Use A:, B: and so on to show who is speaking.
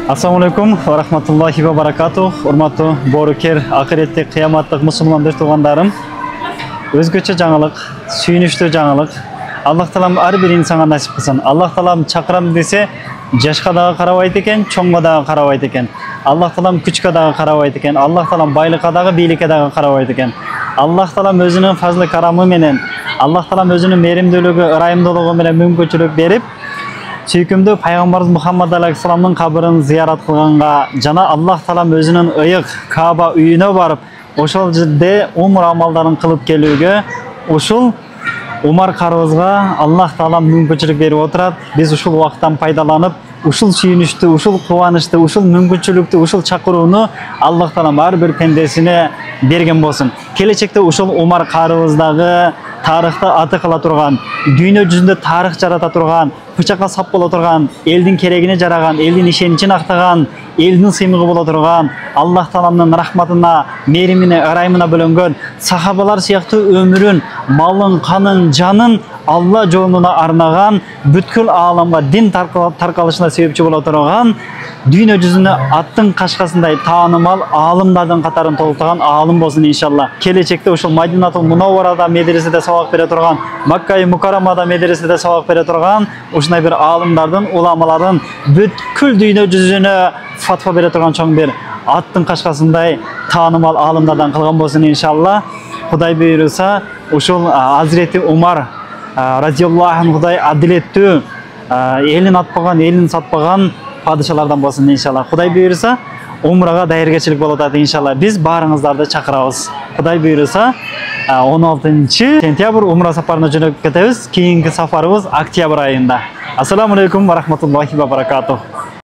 A: Assalamu alaikum wa rahmatullahi wa barakatuh. Урматтуу боорукер, акыретте кыяматтык мусулмандар туугандарым. Өзгөчө жаңылык, сүйүнүчтүү жаңылык. Аллах таалам ар бир инсанга насип кылсын. Аллах таалам чакырам десе, жашка дагы карабайт экен, чоңго дагы карабайт экен. Аллах таалам күчкө дагы карабайт экен. Аллах таалам байлыкка дагы, бийликке дагы карабайт экен. Аллах таалам өзүнүн фазлы карамы менен, Аллах таалам өзүнүн мээримдүүлүгү, ырайымдуулугу менен мүмкүнчүлүк берип, сүйкүмдүү пайгамбарыбыз Мухаммад алейхиссаламдын кабырын зыярат кылганга жана Аллах таалам өзүнүн ыйык Кааба үйүнө барып, ошол жерде умра амалдарын кылып келүүгө, ушул Умар карыбызга Аллах таалам мүмкүнчүлүк берип отурат. Биз ушул убакыттан пайдаланып, ушул сүйүнүчтү, ушул кубанычты, ушул мүмкүнчүлүктү, ушул чакырууну Аллах таалам ар бир пендесине берген болсун. Келечекте ушул Умар карыбыздагы тарыхта аты кала турган, дүйнө жүзүндө тарых жарата турган, бычакка сап боло турган, элдин керегине жараган, элдин ишеничин актаган, элдин сыймыгы боло турган, Аллах тааламдын рахматына, мээримине, ырайымына бөлөнгөн сахабалар сыяктуу өмүрүн, малын, канын, жанын Алла жолуна арнаган, бүткүл ааламга дин таркалышына себепчи боло турган, дүйнө жүзүнө аттын кашкасындай таанымал аалымдардын катарын толуктаган аалым болсун иншалла. Келечекте ушул Мадинатул Мунавварада медреседе сабак бере турган, Макка-и Мукаррамада медреседе сабак бере турган ушундай бир аалымдардын, уламалардын бүткүл дүйнө жүзүнө фатва бере турган чоң бир аттын кашкасындай таанымал аалымдардан кылган болсун иншалла. Кудай буйруса, ушул Азирети Умар радиаллаху анху Кудай адилеттүү, элин атпаган, элин сатпаган падышалардан болсун иншалла. Кудай буйруса, умрага даяргерчилик болуп атат иншалла. Биз баарыңыздарды чакырабыз. Кудай буйруса, 16-сентябрь умра сапарына жөнөп кетебиз. Кийинки сафарыбыз октябрь айында. Ассаламу алейкум ва рахматуллахи ва баракатух.